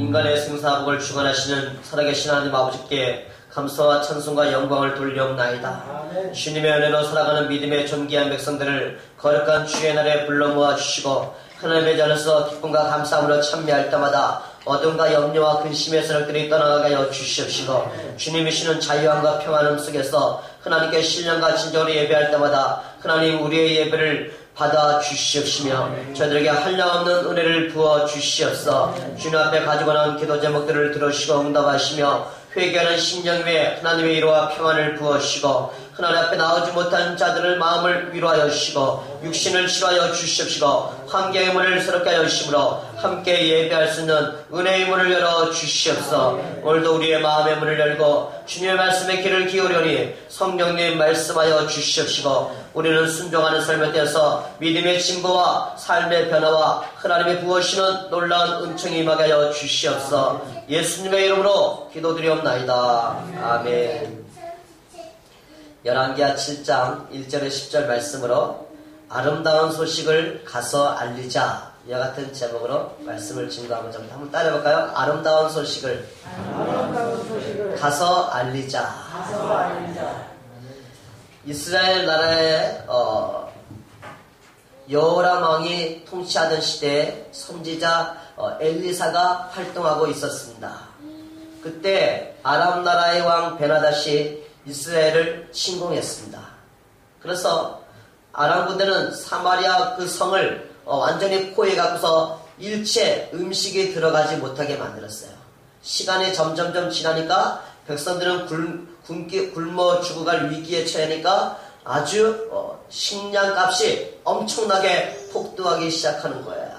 인간의 생사복을 주관하시는 살아계신 하나님 아버지께 감사와 찬송과 영광을 돌려옵나이다. 주님의 은혜로 살아가는 믿음의 존귀한 백성들을 거룩한 주의 날에 불러 모아주시고 하나님의 자리에서 기쁨과 감사함으로 참여할 때마다 어둠과 염려와 근심의 세력들이 떠나가게 하여 주시옵시고 주님이시는 자유함과 평안함 속에서 하나님께 신령과 진정으로 예배할 때마다 하나님 우리의 예배를 받아 주시옵시며 저희들에게 한량없는 은혜를 부어 주시옵소서. 주님 앞에 가지고 나온 기도 제목들을 들으시고 응답하시며 회개하는 심령 위에 하나님의 위로와 평안을 부어주시고 하나님 앞에 나오지 못한 자들을 마음을 위로하여 주시고 육신을 치료하여 주시옵시고 환경의 문을 새롭게 하여 주심으로 함께 예배할 수 있는 은혜의 문을 열어 주시옵소서. 오늘도 우리의 마음의 문을 열고 주님의 말씀에 귀를 기울여니 성령님 말씀하여 주시옵시고 우리는 순종하는 삶에 대해서 믿음의 증거와 삶의 변화와 하나님의 부어주시는 놀라운 은총이 임하게 하여 주시옵소서. 예수님의 이름으로 기도드리옵나이다. 아멘. 열왕기하 7장 1절에 10절 말씀으로 아름다운 소식을 가서 알리자 이와 같은 제목으로 말씀을 증거하고자 합니다. 한번 따라해볼까요? 아름다운 소식을 가서 알리자. 이스라엘 나라의 여호람 왕이 통치하던 시대에 선지자 엘리사가 활동하고 있었습니다. 그때 아람 나라의 왕 베나닷이 이스라엘을 침공했습니다. 그래서 아람 군대는 사마리아 그 성을 완전히 포위해갖고서 일체 음식이 들어가지 못하게 만들었어요. 시간이 점점점 지나니까 백성들은 굶어 죽어갈 위기에 처하니까 아주 식량값이 엄청나게 폭등하기 시작하는 거예요.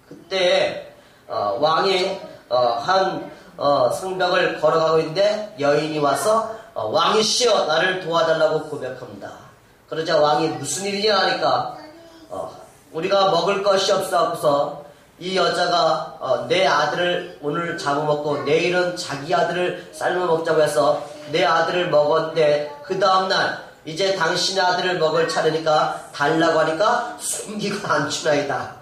그때 왕이 한 성벽을 걸어가고 있는데 여인이 와서 왕이시여 나를 도와달라고 고백합니다. 그러자 왕이 무슨 일이냐 하니까 우리가 먹을 것이 없어서 이 여자가 내 아들을 오늘 잡아먹고 내일은 자기 아들을 삶아 먹자고 해서 내 아들을 먹었는데 그 다음날 이제 당신의 아들을 먹을 차례니까 달라고 하니까 숨기고 안 주나이다.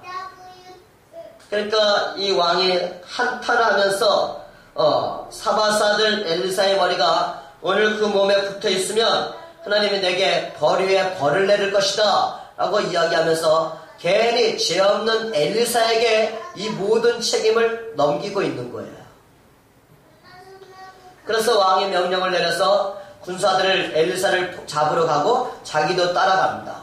그러니까 이 왕이 한탄하면서 사바사들 엘리사의 머리가 오늘 그 몸에 붙어 있으면 하나님이 내게 벌 위에 벌을 내릴 것이다 라고 이야기하면서 괜히 죄 없는 엘리사에게 이 모든 책임을 넘기고 있는 거예요. 그래서 왕이 명령을 내려서 군사들을 엘리사를 잡으러 가고 자기도 따라갑니다.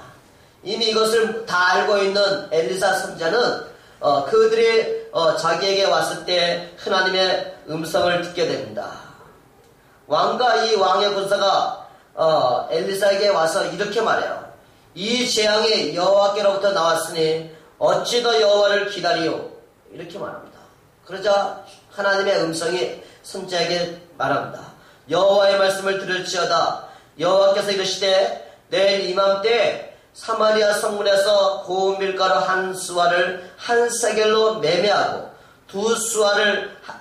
이미 이것을 다 알고 있는 엘리사 선지자는 그들이 자기에게 왔을 때 하나님의 음성을 듣게 됩니다. 왕과 이 왕의 군사가 엘리사에게 와서 이렇게 말해요. 이 재앙이 여호와께로부터 나왔으니 어찌 더 여호와를 기다리요? 이렇게 말합니다. 그러자 하나님의 음성이 선지자에게 말합니다. 여호와의 말씀을 들을지어다. 여호와께서 이르시되 내일 이맘때 사마리아 성문에서 고운 밀가루 한 수아를 한 세겔로 매매하고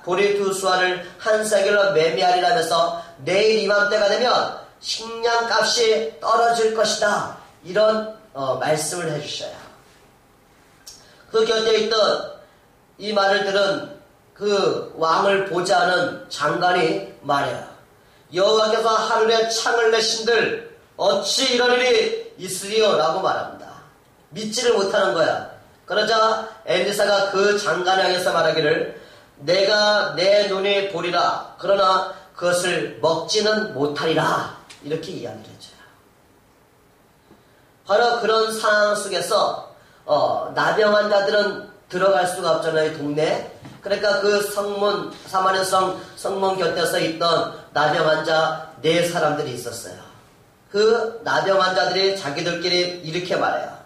보리 두 수아를 한 세겔로 매매하리라면서 내일 이맘때가 되면 식량값이 떨어질 것이다. 이런 말씀을 해주셔요. 그 곁에 있던 이 말을 들은 그 왕을 보좌하는 장관이 말해요. 여호와께서 하늘에 창을 내신들 어찌 이런 일이 있으리요? 라고 말합니다. 믿지를 못하는 거야. 그러자 엘리사가 그 장관을 향해서 말하기를 내가 내 눈이 보리라 그러나 그것을 먹지는 못하리라 이렇게 이야기를 해줘요. 바로 그런 상황 속에서 나병 환자들은 들어갈 수가 없잖아요. 동네. 그러니까 그 성문 사마리아 성문 곁에서 있던 나병 환자 4사람들이 있었어요. 그 나병 환자들이 자기들끼리 이렇게 말해요.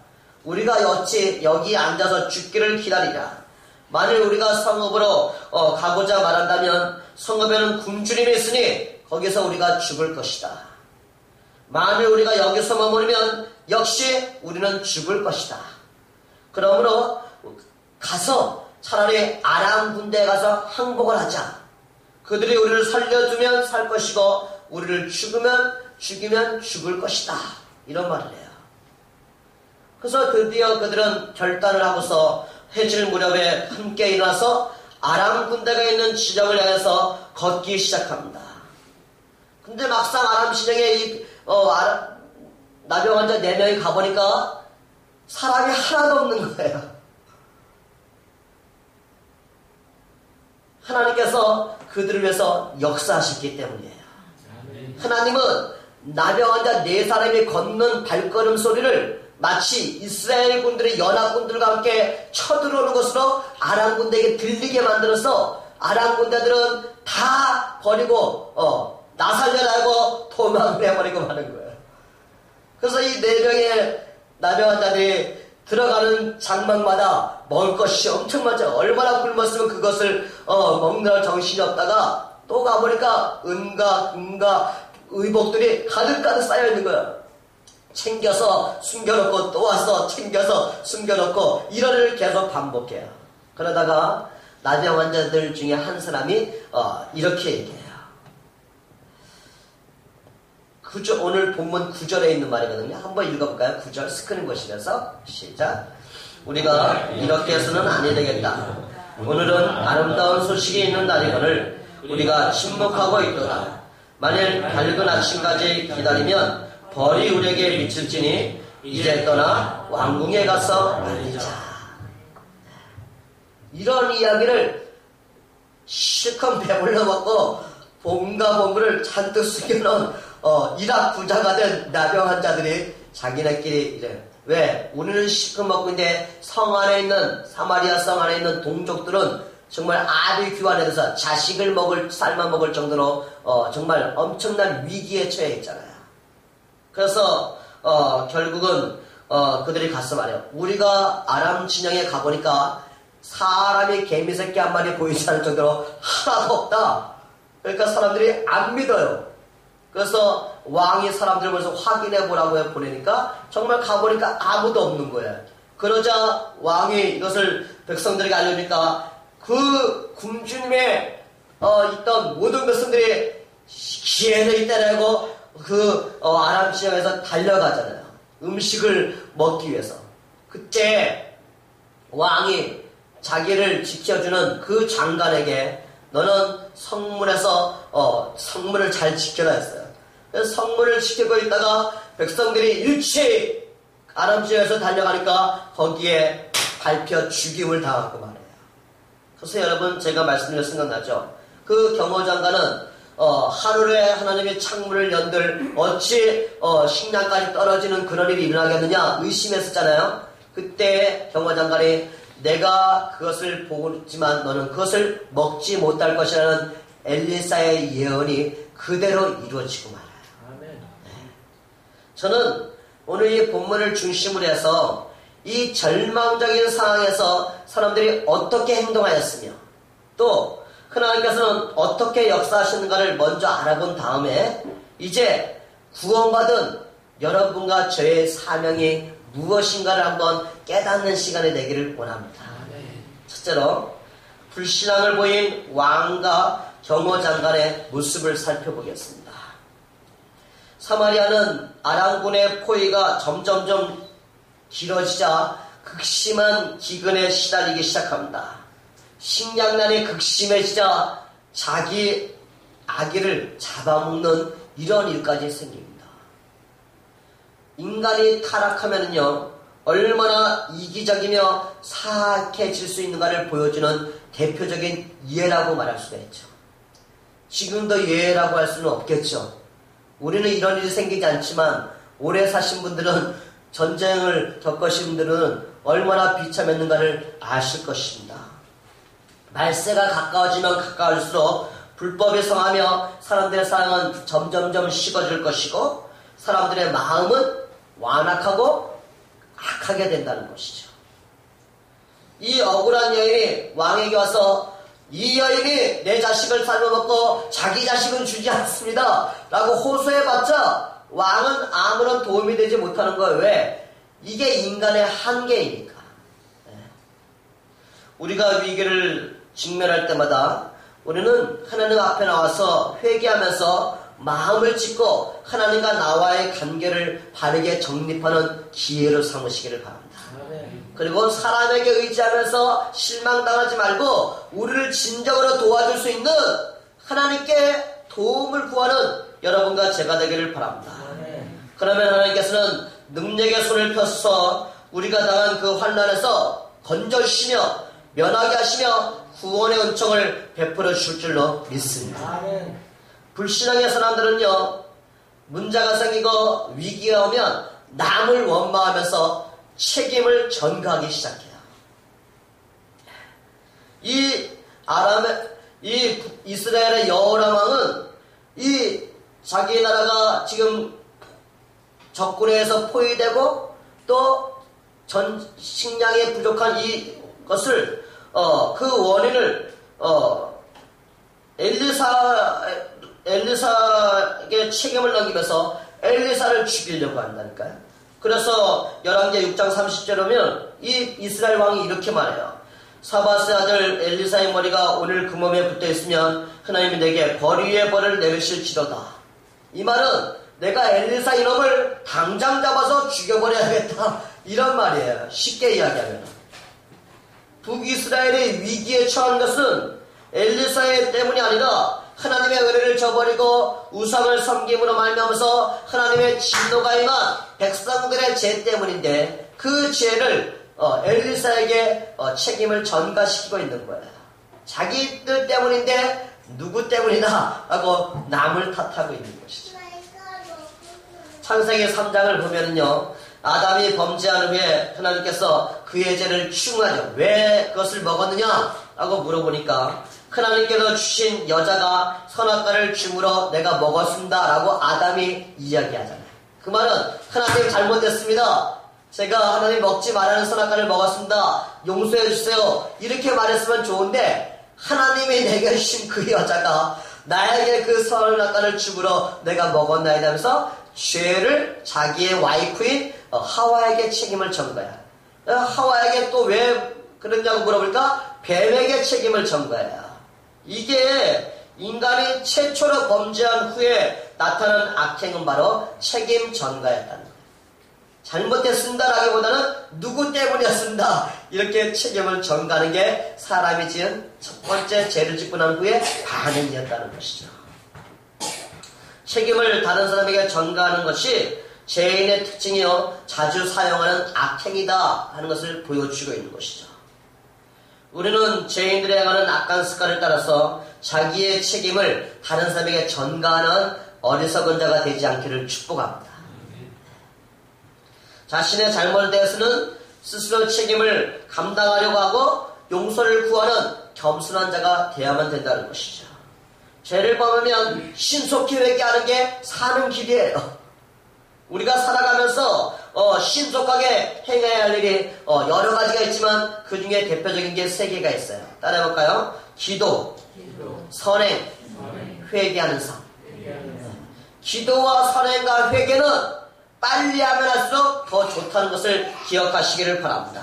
우리가 어찌 여기 앉아서 죽기를 기다리랴. 만일 우리가 성읍으로 가고자 말한다면 성읍에는 굶주림이 있으니 거기서 우리가 죽을 것이다. 만일 우리가 여기서 머무르면 역시 우리는 죽을 것이다. 그러므로 가서 차라리 아람 군대에 가서 항복을 하자. 그들이 우리를 살려주면 살 것이고 우리를 죽이면 죽을 것이다. 이런 말을 해요. 그래서 드디어 그들은 결단을 하고서 해질 무렵에 함께 일어나서 아람 군대가 있는 지역을 향해서 걷기 시작합니다. 근데 막상 아람 진영에 나병 환자 4명이 가보니까 사람이 하나도 없는 거예요. 하나님께서 그들을 위해서 역사하셨기 때문이에요. 하나님은 나병 환자 4사람이 걷는 발걸음 소리를 마치 이스라엘 군들의 연합군들과 함께 쳐들어오는 것으로 아람 군대에게 들리게 만들어서 아람 군대들은 다 버리고 나 살려라고 도망을 해버리고 마는 거예요. 그래서 이 4명의 나병 환자들이 들어가는 장막마다 먹을 것이 엄청 많죠. 얼마나 굶었으면 그것을 먹느라 정신이 없다가 또 가보니까 은과 금과 의복들이 가득가득 쌓여있는 거예요. 챙겨서 숨겨놓고 또 와서 챙겨서 숨겨놓고 이런 일을 계속 반복해요. 그러다가 나병 환자들 중에 한 사람이 이렇게 얘기해요. 오늘 본문 9절에 있는 말이거든요. 한번 읽어볼까요? 9절 스크린 보시면서 시작. 우리가 이렇게 해서는 아니 되겠다. 오늘은 아름다운 소식이 있는 날이거늘 우리가 침묵하고 있도다. 만일 밝은 아침까지 기다리면 벌이 우리에게 미칠지니 이제 떠나 왕궁에 가서 알리자. 이런 이야기를 실컷 배불러 먹고 본가 본부를 잔뜩 숨겨놓은 이락 부자가 된 나병 환자들이 자기네끼리 이래. 왜? 우리는 실컷 먹고 있는데 성 안에 있는 사마리아 성 안에 있는 동족들은 정말 아주 귀환해서 자식을 삶아 먹을 정도로 정말 엄청난 위기에 처해 있잖아요. 그래서 결국은 그들이 가서 말해요. 우리가 아람 진영에 가보니까 사람이 개미새끼 한 마리 보이지 않을 정도로 하나도 없다. 그러니까 사람들이 안 믿어요. 그래서 왕이 사람들을 벌써 확인해 보라고 보내니까 정말 가보니까 아무도 없는 거예요. 그러자 왕이 이것을 백성들에게 알려주니까 그 궁중에 있던 모든 백성들이 기회를 이때라고 아람 지역에서 달려가잖아요. 음식을 먹기 위해서. 그때 왕이 자기를 지켜주는 그 장관에게 너는 성문에서 성문을 잘 지켜라 했어요. 그래서 성문을 지키고 있다가 백성들이 일체히 아람 지역에서 달려가니까 거기에 밟혀 죽임을 당하고 말해요. 그래서 여러분 제가 말씀드린 생각나죠? 그 경호장관은 하늘에 하나님의 창문을 연들 어찌 식량까지 떨어지는 그런 일이 일어나겠느냐 의심했었잖아요. 그때 경호장관이 내가 그것을 보고 있지만 너는 그것을 먹지 못할 것이라는 엘리사의 예언이 그대로 이루어지고 말아요. 네. 저는 오늘 이 본문을 중심으로 해서 이 절망적인 상황에서 사람들이 어떻게 행동하였으며 또 하나님께서는 어떻게 역사하시는가를 먼저 알아본 다음에 이제 구원받은 여러분과 저의 사명이 무엇인가를 한번 깨닫는 시간이 되기를 원합니다. 첫째로 불신앙을 보인 왕과 경호장관의 모습을 살펴보겠습니다. 사마리아는 아람군의 포위가 점점점 길어지자 극심한 기근에 시달리기 시작합니다. 식량난이 극심해지자 자기 아기를 잡아먹는 이런 일까지 생깁니다. 인간이 타락하면요 얼마나 이기적이며 사악해질 수 있는가를 보여주는 대표적인 예라고 말할 수가 있죠. 지금도 예라고 할 수는 없겠죠. 우리는 이런 일이 생기지 않지만 오래 사신 분들은 전쟁을 겪으신 분들은 얼마나 비참했는가를 아실 것입니다. 말세가 가까워지면 가까울수록 불법이 성하며 사람들의 사랑은 점점점 식어질 것이고 사람들의 마음은 완악하고 악하게 된다는 것이죠. 이 억울한 여인이 왕에게 와서 이 여인이 내 자식을 삶아먹고 자기 자식은 주지 않습니다 라고 호소해봤자 왕은 아무런 도움이 되지 못하는 거예요. 왜? 이게 인간의 한계이니까. 우리가 위기를 직면할 때마다 우리는 하나님 앞에 나와서 회개하면서 마음을 찢고 하나님과 나와의 관계를 바르게 정립하는 기회로 삼으시기를 바랍니다. 그리고 사람에게 의지하면서 실망당하지 말고 우리를 진정으로 도와줄 수 있는 하나님께 도움을 구하는 여러분과 제가 되기를 바랍니다. 그러면 하나님께서는 능력의 손을 펴서 우리가 당한 그 환난에서 건져주시며 면하게 하시며 구원의 은총을 베풀어 주실 줄로 믿습니다. 불신앙의 사람들은요, 문제가 생기고 위기가 오면 남을 원망하면서 책임을 전가하기 시작해요. 이 이스라엘의 여호람 왕은 이 자기 나라가 지금 적군에 의해서 포위되고 또 식량이 부족한 이것을 그 원인을 엘리사에게 책임을 넘기면서 엘리사를 죽이려고 한다니까요. 그래서 열왕기 6장 30절에 보면 이 이스라엘 왕이 이렇게 말해요. 사바스의 아들 엘리사의 머리가 오늘 그 몸에 붙어있으면 하나님이 내게 벌 위에 벌을 내리실지로다. 이 말은 내가 엘리사 이놈을 당장 잡아서 죽여버려야겠다, 이런 말이에요. 쉽게 이야기하면 북이스라엘의 위기에 처한 것은 엘리사의 때문이 아니라 하나님의 은혜를 저버리고 우상을 섬김으로 말미암아서 하나님의 진노가 임한 백성들의 죄 때문인데, 그 죄를 엘리사에게 책임을 전가시키고 있는 거예요. 자기들 때문인데 누구 때문이다 하고 남을 탓하고 있는 것이죠. 창세기 3장을 보면은요, 아담이 범죄한 후에 하나님께서 그의 죄를 추궁하죠. 왜 그것을 먹었느냐 하고 물어보니까 하나님께서 주신 여자가 선악과를 줌으로 내가 먹었습니다 라고 아담이 이야기하잖아요. 그 말은 하나님 잘못했습니다, 제가 하나님 먹지 말라는 선악과를 먹었습니다, 용서해 주세요, 이렇게 말했으면 좋은데 하나님이 내게 주신 그 여자가 나에게 그 선악과를 줌으로 내가 먹었나이다 하면서 죄를 자기의 와이프인 하와에게 책임을 전 거야. 하와에게 또 왜 그랬냐고 물어보니까 뱀에게 책임을 전 거야. 이게 인간이 최초로 범죄한 후에 나타난 악행은 바로 책임 전가였다는 거예요. 잘못했습니다라기보다는 누구 때문이었습니다, 이렇게 책임을 전가하는 게 사람이 지은 첫 번째 죄를 짓고 난 후에 반응이었다는 것이죠. 책임을 다른 사람에게 전가하는 것이 죄인의 특징이요 자주 사용하는 악행이다 하는 것을 보여주고 있는 것이죠. 우리는 죄인들이 행하는 악한 습관을 따라서 자기의 책임을 다른 사람에게 전가하는 어리석은 자가 되지 않기를 축복합니다. 자신의 잘못에 대해서는 스스로 책임을 감당하려고 하고 용서를 구하는 겸손한 자가 되어야만 된다는 것이죠. 죄를 범하면 신속히 회개하는 게 사는 길이에요. 우리가 살아가면서 신속하게 행해야 할 일이 여러 가지가 있지만 그 중에 대표적인 게 3개가 있어요. 따라해볼까요? 기도, 선행, 회개하는 삶. 기도와 선행과 회개는 빨리 하면 할수록 더 좋다는 것을 기억하시기를 바랍니다.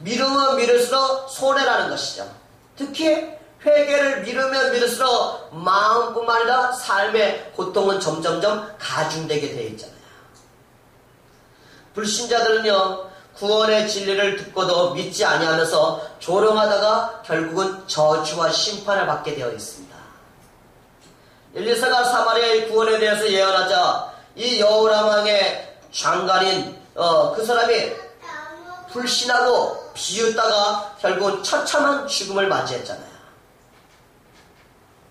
미루면 미룰수록 손해라는 것이죠. 특히 회개를 미루면 미룰수록 마음뿐만 아니라 삶의 고통은 점점점 가중되게 되어 있잖아요. 불신자들은요, 구원의 진리를 듣고도 믿지 아니하면서 조롱하다가 결국은 저주와 심판을 받게 되어 있습니다. 엘리사가 사마리아의 구원에 대해서 예언하자 이 여호람 왕의 장관인 그 사람이 불신하고 비웃다가 결국 처참한 죽음을 맞이했잖아요.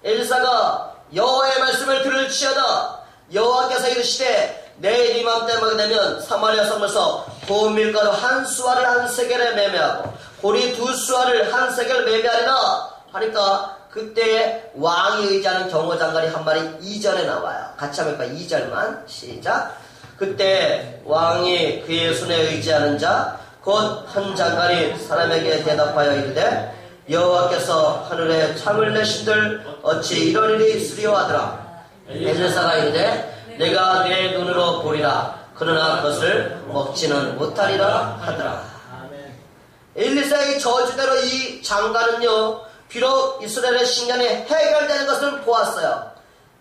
엘리사가 여호와의 말씀을 들을지어다, 여호와께서 이르시되 내일 이맘때만 되면 사마리아 성에서 고운 밀가루 한 수아를 한 세겔에 매매하고 보리 2수아를 한 세겔 매매하리라 하니까 그때 왕이 의지하는 경호장관이 한 말이 2절에 나와요. 같이 한번 볼까요? 2절만 시작. 그때 왕이 그의 손에 의지하는 자 곧 한 장관이 사람에게 대답하여 이르되 여호와께서 하늘에 창을 내신들 어찌 이런 일이 있으리요 하더라. 엘리사가 이르되 내가 내 눈으로 보리라, 그러나 그것을 먹지는 못하리라 하더라. 엘리사의 저주대로 이 장관은요, 비록 이스라엘의 식량이 해결되는 것을 보았어요.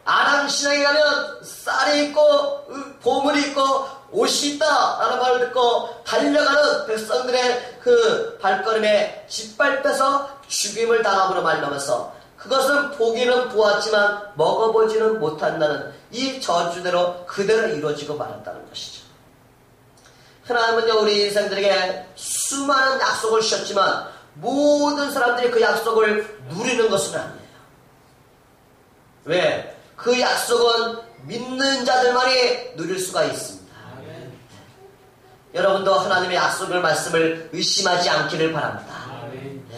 아람 신앙에 가면 쌀이 있고 보물이 있고 옷이 있다 라는 말을 듣고 달려가는 백성들의 그 발걸음에 짓밟혀서 죽임을 당함으로 말미암아서 그것은 보기는 보았지만 먹어보지는 못한다는 이 저주대로 그대로 이루어지고 말았다는 것이죠. 하나님은요, 우리 인생들에게 수많은 약속을 주셨지만 모든 사람들이 그 약속을 누리는 것은 아니에요. 왜? 그 약속은 믿는 자들만이 누릴 수가 있습니다. 아멘. 여러분도 하나님의 약속을 말씀을 의심하지 않기를 바랍니다. 아멘.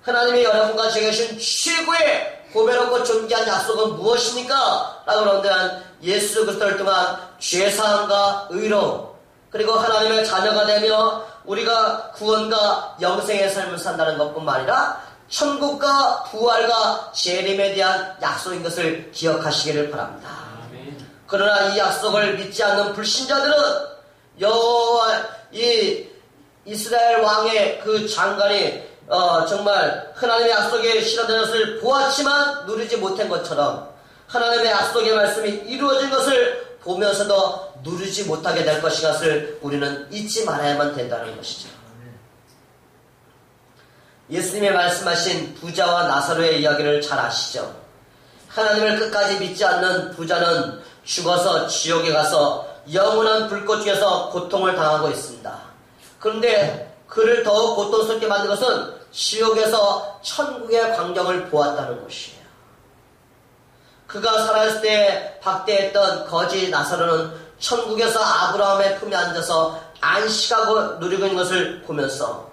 하나님이 여러분과 제게 주신 최고의 보배롭고 존귀한 약속은 무엇입니까? 라고 그런다면 예수 그리스도를 통한 죄사함과 의로움, 그리고 하나님의 자녀가 되며 우리가 구원과 영생의 삶을 산다는 것뿐만 아니라 천국과 부활과 재림에 대한 약속인 것을 기억하시기를 바랍니다. 아멘. 그러나 이 약속을 믿지 않는 불신자들은 이 이스라엘 왕의 그 장관이 정말 하나님의 약속에 실현된 것을 보았지만 누리지 못한 것처럼 하나님의 약속의 말씀이 이루어진 것을 보면서도 누리지 못하게 될 것을 우리는 잊지 말아야만 된다는 것이죠. 예수님의 말씀하신 부자와 나사로의 이야기를 잘 아시죠? 하나님을 끝까지 믿지 않는 부자는 죽어서 지옥에 가서 영원한 불꽃 중에서 고통을 당하고 있습니다. 그런데 그를 더욱 고통스럽게 만든 것은 지옥에서 천국의 광경을 보았다는 것이에요. 그가 살아있을 때 박대했던 거지 나사로는 천국에서 아브라함의 품에 앉아서 안식하고 누리고 있는 것을 보면서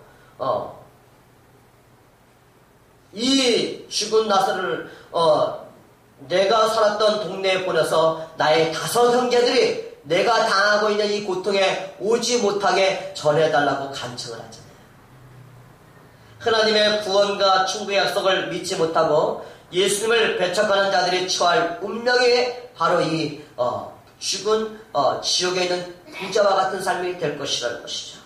이 죽은 나사로를 내가 살았던 동네에 보내서 나의 5 형제들이 내가 당하고 있는 이 고통에 오지 못하게 전해달라고 간청을 하잖아요. 하나님의 구원과 천국의 약속을 믿지 못하고 예수님을 배척하는 자들이 처할 운명이 바로 이 죽은 지옥에 있는 부자와 같은 삶이 될 것이라는 것이죠.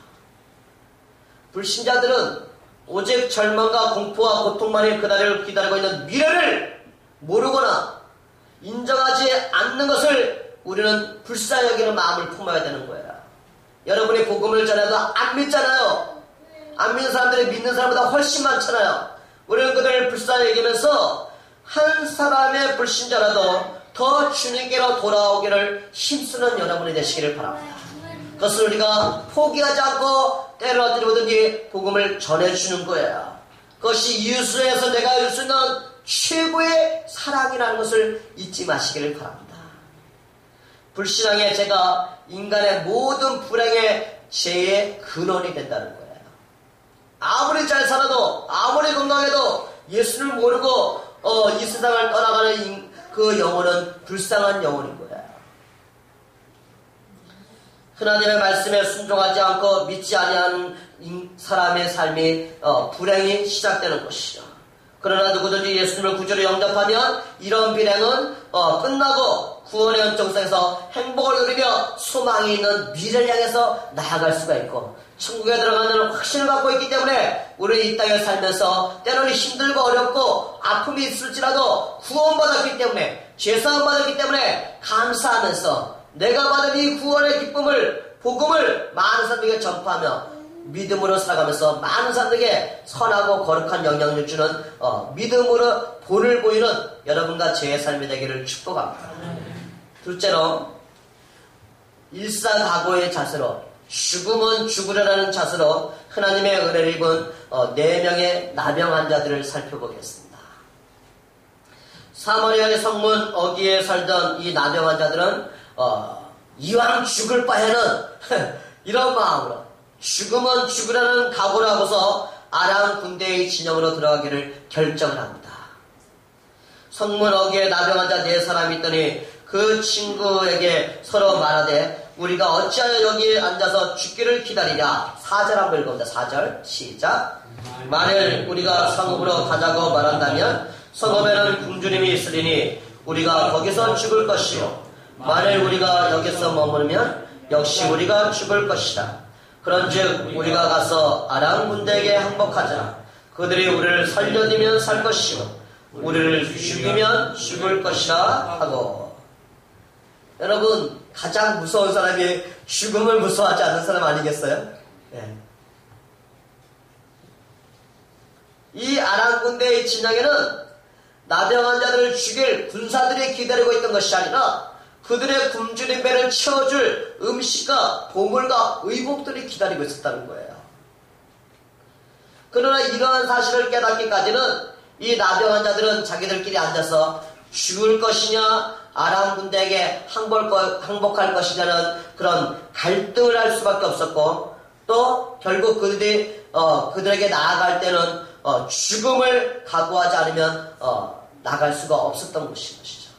불신자들은 오직 절망과 공포와 고통만이 그날을 기다리고 있는 미래를 모르거나 인정하지 않는 것을 우리는 불쌍히 여기는 마음을 품어야 되는 거예요. 여러분이 복음을 전해도 안 믿잖아요. 안 믿는 사람들이 믿는 사람보다 훨씬 많잖아요. 우리는 그들을 불쌍히 여기면서 한 사람의 불신자라도 더 주님께로 돌아오기를 힘쓰는 여러분이 되시기를 바랍니다. 그것을 우리가 포기하지 않고 때를 어디로든지 복음을 전해주는 거예요. 그것이 이웃에서 내가 알 수 있는 최고의 사랑이라는 것을 잊지 마시기를 바랍니다. 불신앙의 죄가 인간의 모든 불행의 죄의 근원이 된다는 거예요. 아무리 잘 살아도 아무리 건강해도 예수를 모르고 이 세상을 떠나가는 그 영혼은 불쌍한 영혼인 거예요. 하나님의 말씀에 순종하지 않고 믿지 아니하는 사람의 삶이 불행이 시작되는 것이죠. 그러나 누구든지 예수님을 구주로 영접하면 이런 비행은 끝나고 구원의 연정상에서 행복을 누리며 소망이 있는 미래를 향해서 나아갈 수가 있고 천국에 들어가는 확신을 갖고 있기 때문에 우리 이 땅에 살면서 때로는 힘들고 어렵고 아픔이 있을지라도 구원받았기 때문에 죄사함 받았기 때문에 감사하면서 내가 받은 이 구원의 기쁨을 복음을 많은 사람에게 전파하며 믿음으로 살아가면서 많은 사람들에게 선하고 거룩한 영향을 주는 믿음으로 본을 보이는 여러분과 제 삶이 되기를 축복합니다. 둘째로 일사각오의 자세로 죽음은 죽으려라는 자세로 하나님의 은혜를 입은 4명의 나병 환자들을 살펴보겠습니다. 사마리아의 성문 어귀에 살던 이 나병 환자들은 이왕 죽을 바에는 이런 마음으로 죽음은 죽으라는 각오를 하고서 아람 군대의 진영으로 들어가기를 결정을 합니다. 성문 어귀에 나병 환자 4사람이 있더니 그 친구에게 서로 말하되 우리가 어찌하여 여기에 앉아서 죽기를 기다리냐. 4절 한번 읽어봅니다. 4절 시작. 만일 우리가 성읍으로 가자고 말한다면 성읍에는 궁주님이 있으리니 우리가 거기서 죽을 것이요 만일 우리가 여기서 머무르면 역시 우리가 죽을 것이다. 그런즉 우리가 가서 아람 군대에게 항복하자. 그들이 우리를 살려두면 살 것이요 우리를 죽이면 죽을 것이라 하고. 여러분, 가장 무서운 사람이 죽음을 무서워하지 않는 사람 아니겠어요? 예. 이 아람 군대의 진영에는 나병 환자들을 죽일 군사들이 기다리고 있던 것이 아니라 그들의 굶주린 배를 채워줄 음식과 보물과 의복들이 기다리고 있었다는 거예요. 그러나 이러한 사실을 깨닫기까지는 이 나병 환자들은 자기들끼리 앉아서 죽을 것이냐 아람 군대에게 항복할 것이냐는 그런 갈등을 할 수밖에 없었고, 또 결국 그들에게 나아갈 때는 죽음을 각오하지 않으면 나갈 수가 없었던 것이죠.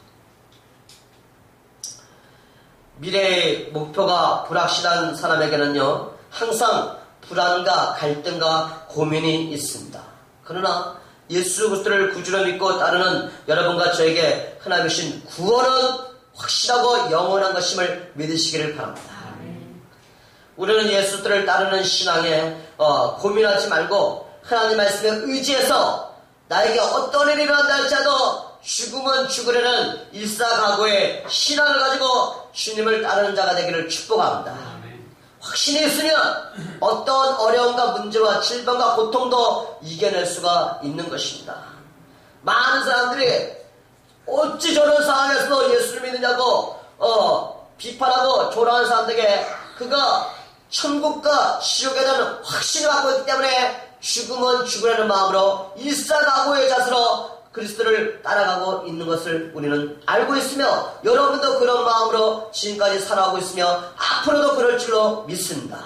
미래의 목표가 불확실한 사람에게는요, 항상 불안과 갈등과 고민이 있습니다. 그러나 예수 그리스도를 구주로 믿고 따르는 여러분과 저에게 하나님 주신 구원은 확실하고 영원한 것임을 믿으시기를 바랍니다. 우리는 예수 그리스도를 따르는 신앙에 고민하지 말고 하나님 말씀에 의지해서 나에게 어떤 일이 일어난다 할지라도 죽으면 죽으려는 일사각오의 신앙을 가지고 주님을 따르는 자가 되기를 축복합니다. 확신이 있으면 어떤 어려움과 문제와 질병과 고통도 이겨낼 수가 있는 것입니다. 많은 사람들이 어찌 저런 상황에서도 예수를 믿느냐고 비판하고 조롱하는 사람들에게 그가 천국과 지옥에 대한 확신을 갖고 있기 때문에 죽으면 죽으라는 마음으로 일사각오의 자세로 그리스도를 따라가고 있는 것을 우리는 알고 있으며, 여러분도 그런 마음으로 지금까지 살아가고 있으며 앞으로도 그럴 줄로 믿습니다.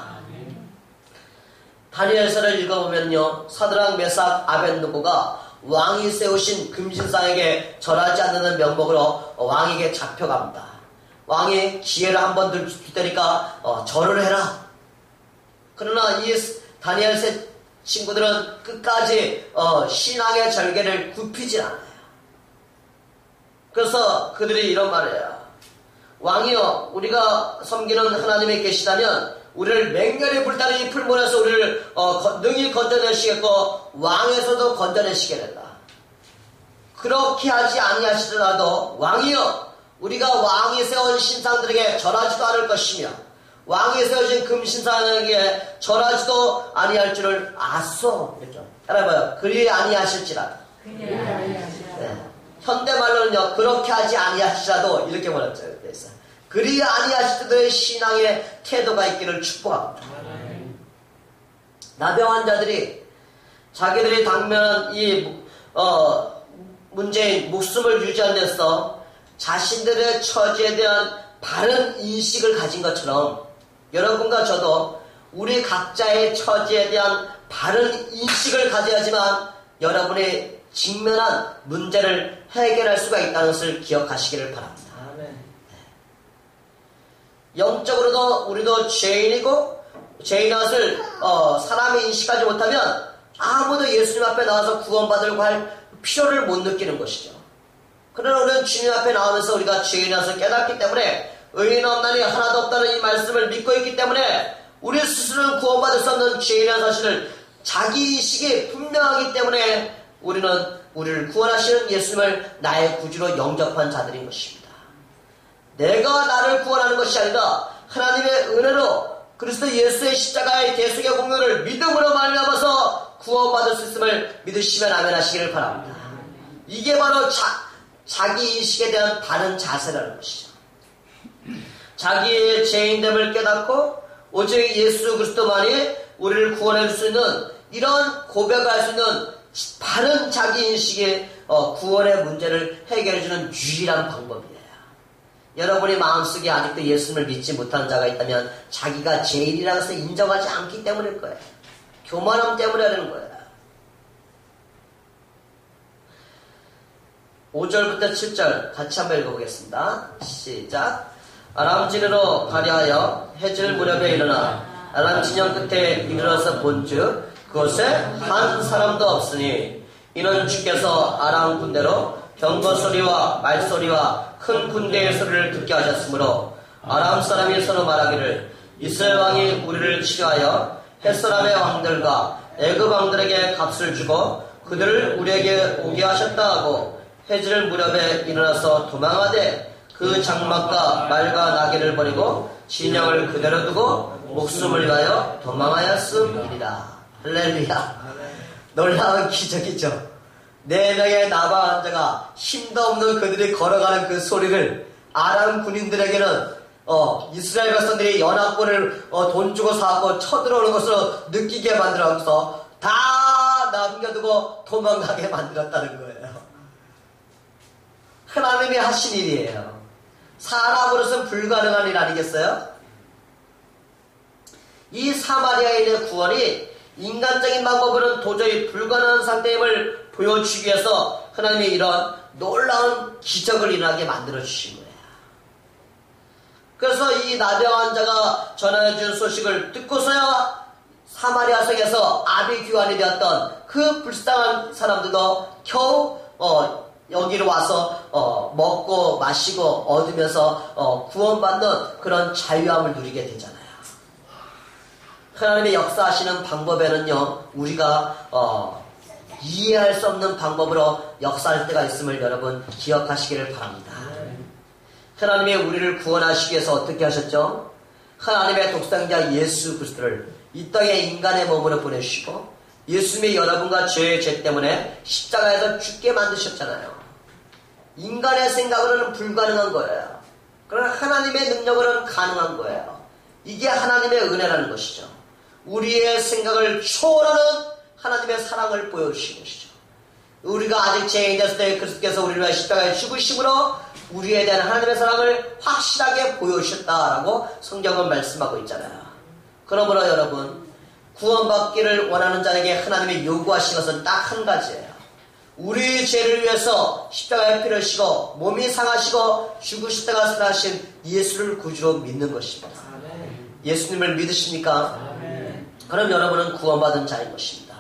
다니엘서를 읽어보면요, 사드락 메삭 아벳느고가 왕이 세우신 금신상에게 절하지 않는 명목으로 왕에게 잡혀갑니다. 왕이 기회를 한번 줄 테니까 절을 해라. 그러나 이 다니엘서 친구들은 끝까지 신앙의 절개를 굽히지 않아요. 그래서 그들이 이런 말을 해요. 왕이여, 우리가 섬기는 하나님이 계시다면 우리를 맹렬히 불타는 이 풀문에서 우리를 능히 건져내시겠고 왕에서도 건져내시겠다. 그렇게 하지 아니하시더라도 왕이여, 우리가 왕이 세운 신상들에게 절하지도 않을 것이며 왕이 세우신 금신상에게 절하지도 아니할 줄을 아소. 이렇게 알아봐요. 그리 아니하실지라도. 네. 현대말로는요, 그렇게 하지 아니하시라도 이렇게 말했죠. 그래서 그리 아니하실 때의 신앙의 태도가 있기를 축복합니다. 나병 환자들이 자기들이 당면한 이 문제인 목숨을 유지하는 데서 자신들의 처지에 대한 바른 인식을 가진 것처럼 여러분과 저도 우리 각자의 처지에 대한 바른 인식을 가져야지만 여러분의 직면한 문제를 해결할 수가 있다는 것을 기억하시기를 바랍니다. 영적으로도 우리도 죄인이고 죄인인 것을 사람이 인식하지 못하면 아무도 예수님 앞에 나와서 구원받으려고 할 필요를 못 느끼는 것이죠. 그러나 우리는 주님 앞에 나오면서 우리가 죄인인 것을 깨닫기 때문에 의인 없나니 하나도 없다는 이 말씀을 믿고 있기 때문에 우리 스스로는 구원받을 수 없는 죄인이라는 사실을 자기인식이 분명하기 때문에 우리는 우리를 구원하시는 예수님을 나의 구주로 영접한 자들인 것입니다. 내가 나를 구원하는 것이 아니라 하나님의 은혜로 그리스도 예수의 십자가의 대속의 공로를 믿음으로 말미암아서 구원받을 수 있음을 믿으시면 아멘 하시기를 바랍니다. 이게 바로 자기인식에 대한 바른 자세라는 것이죠. 자기의 죄인됨을 깨닫고 오직 예수 그리스도만이 우리를 구원할 수 있는 이런 고백을 할 수 있는 바른 자기인식의 구원의 문제를 해결해주는 유일한 방법이에요. 여러분의 마음속에 아직도 예수님을 믿지 못하는 자가 있다면 자기가 죄인이라는 것을 인정하지 않기 때문일 거예요. 교만함 때문에 하는 거예요. 5절부터 7절 같이 한번 읽어보겠습니다. 시작. 아람 진으로 가려하여 해질 무렵에 일어나 아람 진영 끝에 이르러서 본즉 그곳에 한 사람도 없으니 이는 주께서 아람 군대로 경고 소리와 말소리와 큰 군대의 소리를 듣게 하셨으므로 아람 사람이 서로 말하기를 이스라엘 왕이 우리를 치료하여 햇사람의 왕들과 애굽 왕들에게 값을 주고 그들을 우리에게 오게 하셨다 하고 해질 무렵에 일어나서 도망하되 그 장막과 말과 나귀를 버리고 진영을 그대로 두고 목숨을 위하여 도망하였음이니라. 할렐루야. 놀라운 기적이죠. 4명의 나바 환자가 힘도 없는 그들이 걸어가는 그 소리를 아람 군인들에게는 이스라엘 백성들이 연합군을 돈 주고 사고 쳐들어오는 것으로 느끼게 만들어서 다 남겨두고 도망가게 만들었다는 거예요. 하나님이 하신 일이에요. 사람으로서는 불가능한 일 아니겠어요? 이 사마리아인의 구원이 인간적인 방법으로는 도저히 불가능한 상태임을 보여주기 위해서 하나님이 이런 놀라운 기적을 일어나게 만들어주신 거예요. 그래서 이 나병 환자가 전해준 소식을 듣고서야 사마리아 성에서 아비규환이 되었던 그 불쌍한 사람들도 겨우 여기로 와서 먹고 마시고 얻으면서 구원받는 그런 자유함을 누리게 되잖아요. 하나님의 역사하시는 방법에는요, 우리가 이해할 수 없는 방법으로 역사할 때가 있음을 여러분 기억하시기를 바랍니다. 하나님이 우리를 구원하시기 위해서 어떻게 하셨죠? 하나님의 독생자 예수 그리스도를 이 땅에 인간의 몸으로 보내주시고 예수님이 여러분과 저의 죄 때문에 십자가에서 죽게 만드셨잖아요. 인간의 생각으로는 불가능한 거예요. 그러나 하나님의 능력으로는 가능한 거예요. 이게 하나님의 은혜라는 것이죠. 우리의 생각을 초월하는 하나님의 사랑을 보여주신 것이죠. 우리가 아직 죄인이 됐을 때 그리스도께서 우리를 위해 십자가에 죽으심으로 우리에 대한 하나님의 사랑을 확실하게 보여주셨다라고 성경은 말씀하고 있잖아요. 그러므로 여러분, 구원받기를 원하는 자에게 하나님이 요구하신 것은 딱 한 가지예요. 우리의 죄를 위해서 십자가에 피를 흘리시고 몸이 상하시고 죽으시다가 살아나신 예수를 구주로 믿는 것입니다. 예수님을 믿으십니까? 그럼 여러분은 구원받은 자인 것입니다.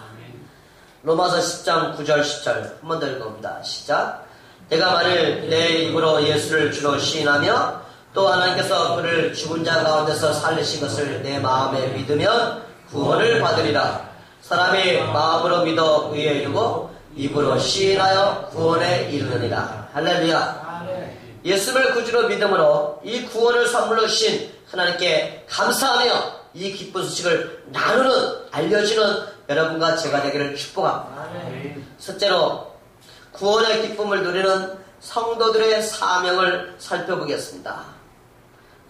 로마서 10장 9절 10절 한 번 더 읽어봅니다. 시작. 내가 만일 내 입으로 예수를 주로 시인하며 또 하나님께서 그를 죽은 자 가운데서 살리신 것을 내 마음에 믿으면 구원을 받으리라. 사람이 마음으로 믿어 의에 이르고 입으로 시인하여 구원에 이르느니라. 할렐루야. 예수를 구주로 믿음으로 이 구원을 선물로 주신 하나님께 감사하며 이 기쁜 소식을 나누는, 알려주는 여러분과 제가 되기를 축복합니다. 첫째로 구원의 기쁨을 누리는 성도들의 사명을 살펴보겠습니다.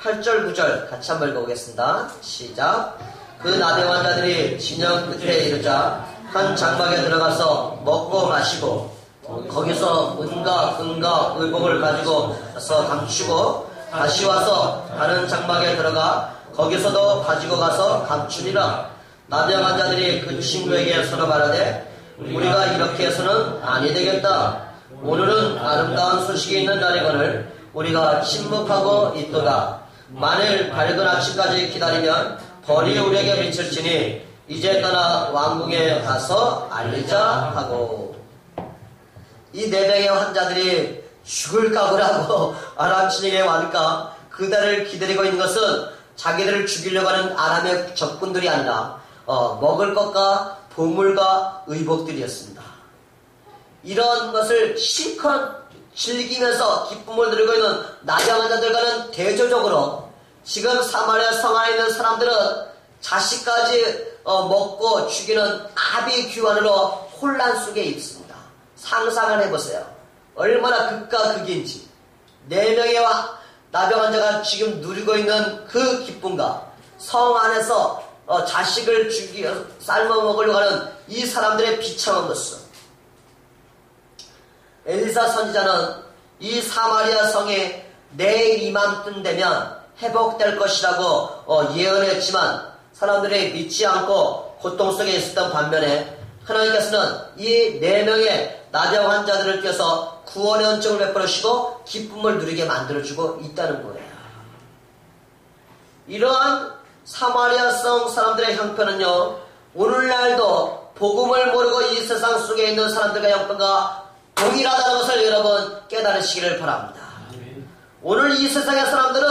8절 9절 같이 한번 읽어보겠습니다. 시작. 그 나병 환자들이 진영 끝에 이르자 한 장막에 들어가서 먹고 마시고 거기서 은과 금과 의복을 가지고 와서 감추고 다시 와서 다른 장막에 들어가 거기서도 가지고 가서 감추니라. 나병 환자들이 그 친구에게 서로 말하되 우리가 이렇게 해서는 아니 되겠다. 오늘은 아름다운 소식이 있는 날이거늘 우리가 침묵하고 있도다. 만일 밝은 아침까지 기다리면 벌이 우리에게 미칠지니 이제 떠나 왕궁에 가서 알리자 하고. 이 4명의 환자들이 죽을 각오를 하고 아람 진영에 와니까 그달을 기다리고 있는 것은 자기들을 죽이려고 하는 아람의 적군들이 아니라 먹을 것과 보물과 의복들이었습니다. 이런 것을 실컷 즐기면서 기쁨을 누리고 있는 나병 환자들과는 대조적으로 지금 사마리아 성 안에 있는 사람들은 자식까지 먹고 죽이는 아비규환으로 혼란 속에 있습니다. 상상을 해보세요. 얼마나 극과 극인지. 4명의 나병 환자가 지금 누리고 있는 그 기쁨과 성 안에서 자식을 삶아 먹으려고 하는 이 사람들의 비참한 모습. 엘리사 선지자는 이 사마리아 성에 내일 이맘쯤 되면 회복될 것이라고 예언했지만 사람들이 믿지 않고 고통 속에 있었던 반면에 하나님께서는 이 4명의 나병 환자들을 통해서 구원의恩寵을 베풀으시고 기쁨을 누리게 만들어주고 있다는 거예요. 이러한 사마리아성 사람들의 형편은요, 오늘날도 복음을 모르고 이 세상 속에 있는 사람들과 형편과 동일하다는 것을 여러분 깨달으시기를 바랍니다. 오늘 이 세상의 사람들은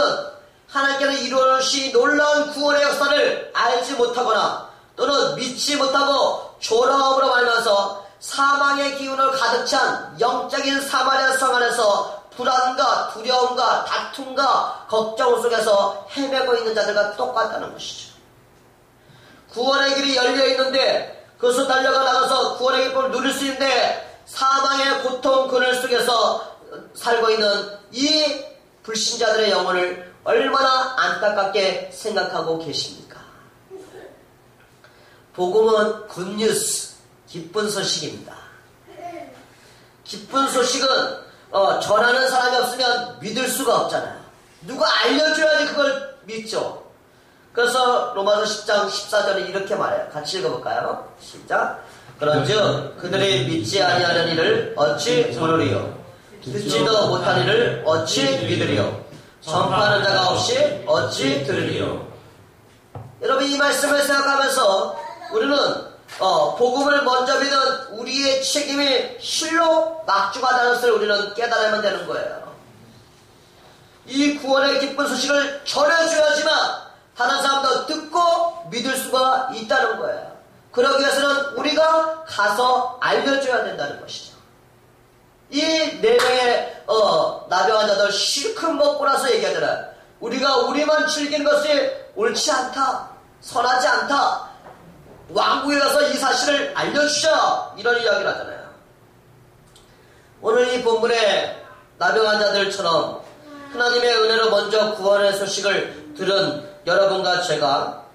하나님께서 이루어주신 놀라운 구원의 역사를 알지 못하거나 또는 믿지 못하고 졸음으로 말면서 사망의 기운을 가득 찬 영적인 사마리아 성 안에서 불안과 두려움과 다툼과 걱정 속에서 헤매고 있는 자들과 똑같다는 것이죠. 구원의 길이 열려 있는데 그것을 달려가 나가서 구원의 기쁨을 누릴 수 있는데 사망의 고통 그늘 속에서 살고 있는 이 불신자들의 영혼을 얼마나 안타깝게 생각하고 계십니까? 복음은 굿뉴스, 기쁜 소식입니다. 기쁜 소식은 전하는 사람이 없으면 믿을 수가 없잖아요. 누가 알려줘야지 그걸 믿죠. 그래서 로마서 10장 14절에 이렇게 말해요. 같이 읽어볼까요? 시작. 그런즉 그들이 믿지 아니하는 이를 어찌 부르리요? 듣지도 못한 이를 어찌 믿으리요? 전파하는 자가 없이 어찌 들으리요? 여러분 이 말씀을 생각하면서 우리는 복음을 먼저 믿은 우리의 책임이 실로 막중하다는 것을 우리는 깨달으면 되는 거예요. 이 구원의 기쁜 소식을 전해줘야지만 다른 사람도 듣고 믿을 수가 있다는 거예요. 그러기 위해서는 우리가 가서 알려줘야 된다는 것이죠. 이 4명의 나병한 자들 실컷 먹고 나서 얘기하잖아요. 우리가 우리만 즐기는 것이 옳지 않다, 선하지 않다, 왕궁에 가서 이 사실을 알려주자, 이런 이야기를 하잖아요. 오늘 이 본문의 나병한 자들처럼 하나님의 은혜로 먼저 구원의 소식을 들은 여러분과 제가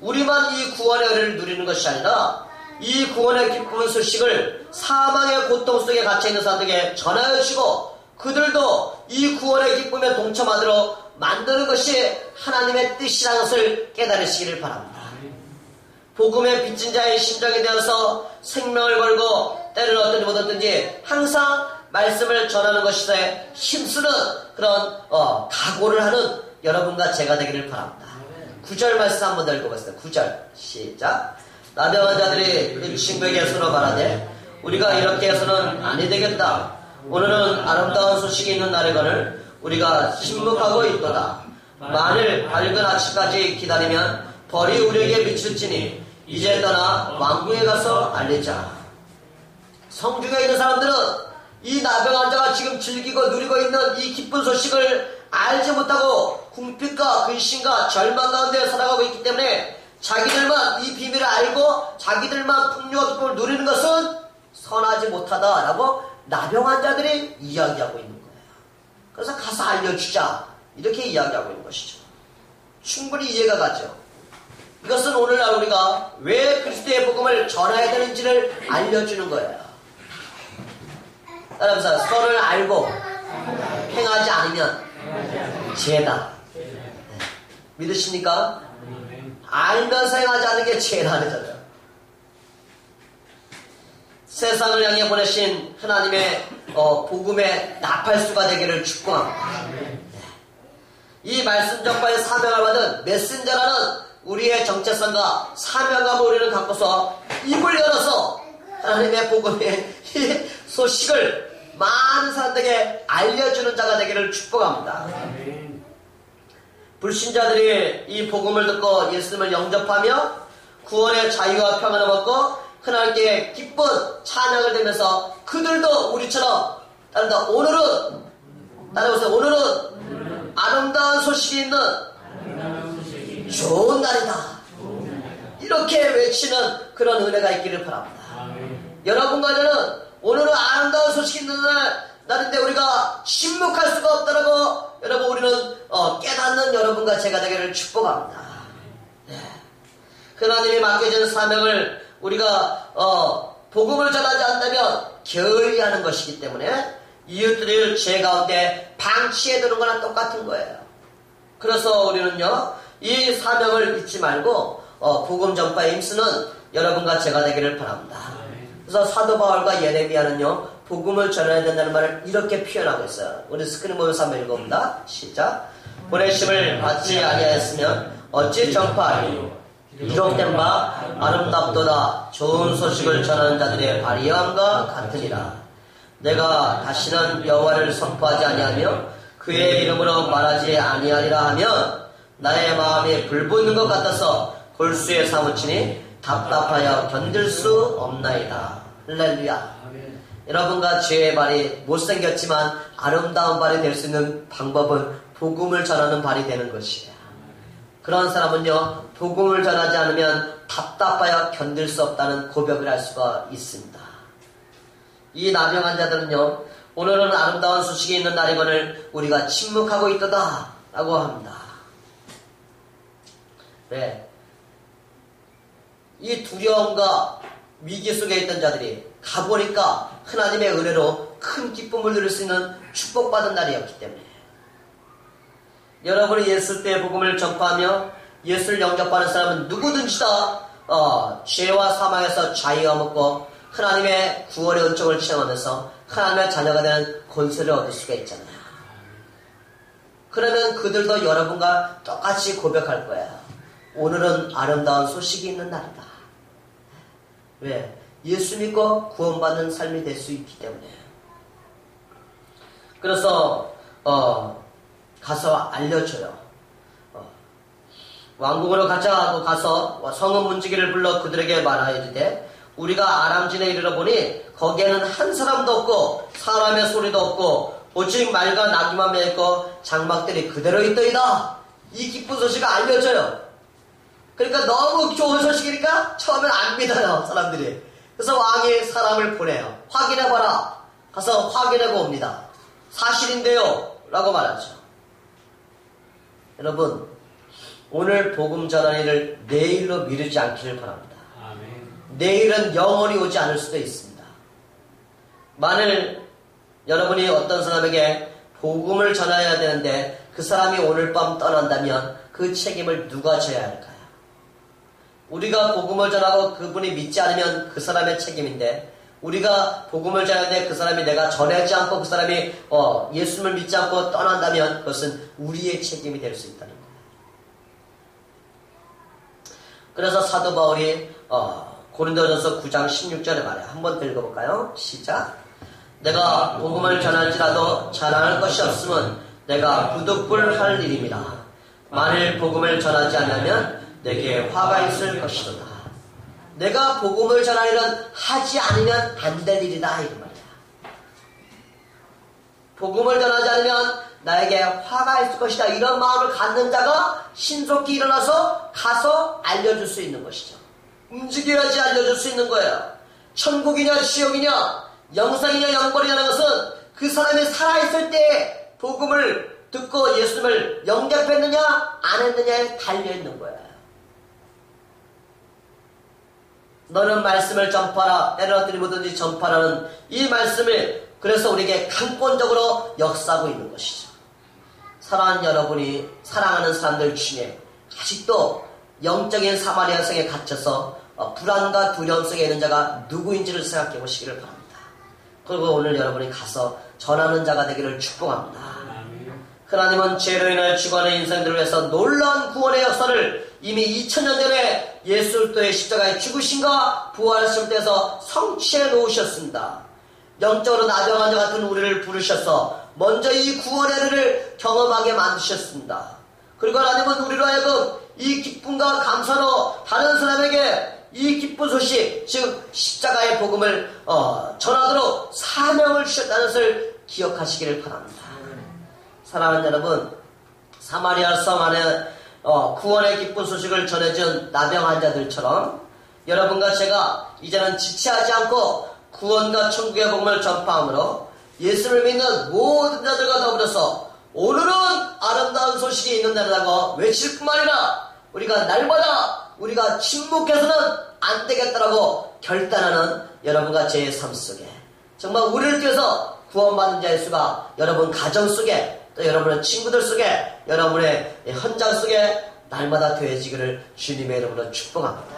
우리만 이 구원의 은혜를 누리는 것이 아니라 이 구원의 기쁜 소식을 사망의 고통 속에 갇혀있는 사람들에게 전하여 주시고 그들도 이 구원의 기쁨에 동참하도록 만드는 것이 하나님의 뜻이라는 것을 깨달으시기를 바랍니다. 복음의 빚진 자의 심정이 되어서 생명을 걸고 때를 어떤지 못하든지 항상 말씀을 전하는 것에 힘쓰는 그런 각오를 하는 여러분과 제가 되기를 바랍니다. 9절 말씀 한번 더 읽어보겠습니다. 9절 시작. 나병한 자들이 그 친구에게 서로 말하되 우리가 이렇게 해서는 아니 되겠다. 오늘은 아름다운 소식이 있는 날이거늘 우리가 침묵하고 있도다. 만일 밝은 아침까지 기다리면 벌이 우리에게 미칠지니 이제 떠나 왕궁에 가서 알리자. 성중에 있는 사람들은 이 나병한 자가 지금 즐기고 누리고 있는 이 기쁜 소식을 알지 못하고 궁핍과 근심과 절망 가운데 살아가고 있기 때문에 자기들만 이 비밀을 알고 자기들만 풍요와 기쁨을 누리는 것은 선하지 못하다라고 나병한 자들이 이야기하고 있는 거예요. 그래서 가서 알려주자 이렇게 이야기하고 있는 것이죠. 충분히 이해가 가죠. 이것은 오늘날 우리가 왜 그리스도의 복음을 전해야 되는지를 알려주는 거예요. 따라서 선을 알고 행하지 않으면 죄다. 믿으십니까? 알면서 행하지 않는 게 죄다 그러잖아요. 세상을 향해 보내신 하나님의 복음의 나팔수가 되기를 축복합니다. 이 말씀 전파의 사명을 받은 메신저라는 우리의 정체성과 사명감을 우리는 갖고서 입을 열어서 하나님의 복음의 이 소식을 많은 사람들에게 알려주는 자가 되기를 축복합니다. 불신자들이 이 복음을 듣고 예수님을 영접하며 구원의 자유와 평안을 얻고 하나님께 기쁜 찬양을 들으면서 그들도 우리처럼 오늘은 아름다운 소식이 있는 좋은 날이다. 이렇게 외치는 그런 은혜가 있기를 바랍니다. 여러분과 저는 오늘은 아름다운 소식이 있는 날인데 우리가 침묵할 수가 없다라고 여러분 우리는 깨닫는 여러분과 제가 되기를 축복합니다. 네. 하나님이 맡겨진 사명을 우리가 복음을 전하지 않는다면 게을리하는 것이기 때문에 이웃들을 죄 가운데 방치해두는 거랑 똑같은 거예요. 그래서 우리는요 이 사명을 잊지 말고 복음 전파에 힘쓰는 여러분과 제가 되기를 바랍니다. 그래서 사도 바울과 예레미야는요 복음을 전해야 된다는 말을 이렇게 표현하고 있어요. 우리 스크린 보면서 한번 읽어봅니다. 시작. 보내심을 받지 아니하였으면 어찌 전파하리요. 기록된 바 아름답도다. 좋은 소식을 전하는 자들의 발의함과 같으니라. 내가 다시는 여호와를 선포하지 아니하며 그의 이름으로 말하지 아니하리라 하면 나의 마음이 불붙는 것 같아서 골수에 사무치니 답답하여 견딜 수 없나이다. 할렐루야. 여러분과 죄의 발이 못생겼지만 아름다운 발이 될 수 있는 방법은 복음을 전하는 발이 되는 것이에요. 그런 사람은요, 복음을 전하지 않으면 답답하여 견딜 수 없다는 고백을 할 수가 있습니다. 이 나병 환자들은요, 오늘은 아름다운 소식이 있는 날이거늘 우리가 침묵하고 있도다 라고 합니다. 네. 이 두려움과 위기 속에 있던 자들이 가보니까 하나님의 은혜로 큰 기쁨을 누릴 수 있는 축복받은 날이었기 때문에 여러분이 예수 때의 복음을 전파하며 예수를 영접하는 사람은 누구든지 다 죄와 사망에서 자유가 먹고 하나님의 구원의 은총을 체험하면서 하나님의 자녀가 되는 권세를 얻을 수가 있잖아요. 그러면 그들도 여러분과 똑같이 고백할 거예요. 오늘은 아름다운 소식이 있는 날이다. 왜? 예수 믿고 구원받는 삶이 될 수 있기 때문에. 그래서 가서 알려줘요. 왕궁으로 가자 하고 가서 성읍 문지기를 불러 그들에게 말하이르되 우리가 아람진에 이르러 보니 거기에는 한 사람도 없고 사람의 소리도 없고 오직 말과 나귀만 메있고 장막들이 그대로 있더이다. 이 기쁜 소식을 알려줘요. 그러니까 너무 좋은 소식이니까 처음엔 안 믿어요, 사람들이. 그래서 왕이 사람을 보내요. 확인해봐라. 가서 확인하고 옵니다. 사실인데요 라고 말하죠. 여러분, 오늘 복음 전하는 일을 내일로 미루지 않기를 바랍니다. 아멘. 내일은 영원히 오지 않을 수도 있습니다. 만일 여러분이 어떤 사람에게 복음을 전해야 되는데 그 사람이 오늘 밤 떠난다면 그 책임을 누가 져야 할까요? 우리가 복음을 전하고 그분이 믿지 않으면 그 사람의 책임인데 우리가 복음을 전하는데 그 사람이 내가 전하지 않고 그 사람이 예수님을 믿지 않고 떠난다면 그것은 우리의 책임이 될 수 있다는 거예요. 그래서 사도 바울이 고린도전서 9장 16절에 말해요. 한번 더 읽어볼까요? 시작. 내가 복음을 전할지라도 자랑할 것이 없으면 내가 부득불 할 일입니다. 만일 복음을 전하지 않으면 내게 화가 있을 것이로다. 내가 복음을 전할 일은 하지 않으면 안 될 일이다 이런 말이야. 복음을 전하지 않으면 나에게 화가 있을 것이다. 이런 마음을 갖는 자가 신속히 일어나서 가서 알려줄 수 있는 것이죠. 움직여야지 알려줄 수 있는 거예요. 천국이냐 지옥이냐 영생이냐 영벌이냐는 것은 그 사람이 살아있을 때 복음을 듣고 예수님을 영접했느냐 안 했느냐에 달려있는 거예요. 너는 말씀을 전파하라. 때를 어떻게 뭐든지 전파라는 이 말씀을 그래서 우리에게 강권적으로 역사하고 있는 것이죠. 사랑하는 여러분이 사랑하는 사람들 중에 아직도 영적인 사마리아 성에 갇혀서 불안과 두려움 속에 있는 자가 누구인지를 생각해 보시기를 바랍니다. 그리고 오늘 여러분이 가서 전하는 자가 되기를 축복합니다. 하나님은 죄로 인하여 죽어가는 인생들을 위해서 놀라운 구원의 역사를 이미 2000년 전에 예수 그리스도의 십자가의 죽으심과 부활하심 때에서 성취해 놓으셨습니다. 영적으로 나병한 자 같은 우리를 부르셔서 먼저 이 구원의 은혜를 경험하게 만드셨습니다. 그리고 하나님은 우리로 하여금 이 기쁨과 감사로 다른 사람에게 이 기쁜 소식, 즉 십자가의 복음을 전하도록 사명을 주셨다는 것을 기억하시기를 바랍니다. 사랑하는 여러분, 사마리아 성 안에 구원의 기쁜 소식을 전해준 나병 환자들처럼 여러분과 제가 이제는 지체하지 않고 구원과 천국의 복음을 전파함으로 예수를 믿는 모든 자들과 더불어서 오늘은 아름다운 소식이 있는 날이라고 외칠 뿐만 아니라 우리가 날마다 우리가 침묵해서는 안 되겠다라고 결단하는 여러분과 제 삶 속에 정말 우리를 통해서 구원받는 자의 수가 여러분 가정 속에 또 여러분의 친구들 속에 여러분의 현장 속에 날마다 되어지기를 주님의 이름으로 축복합니다.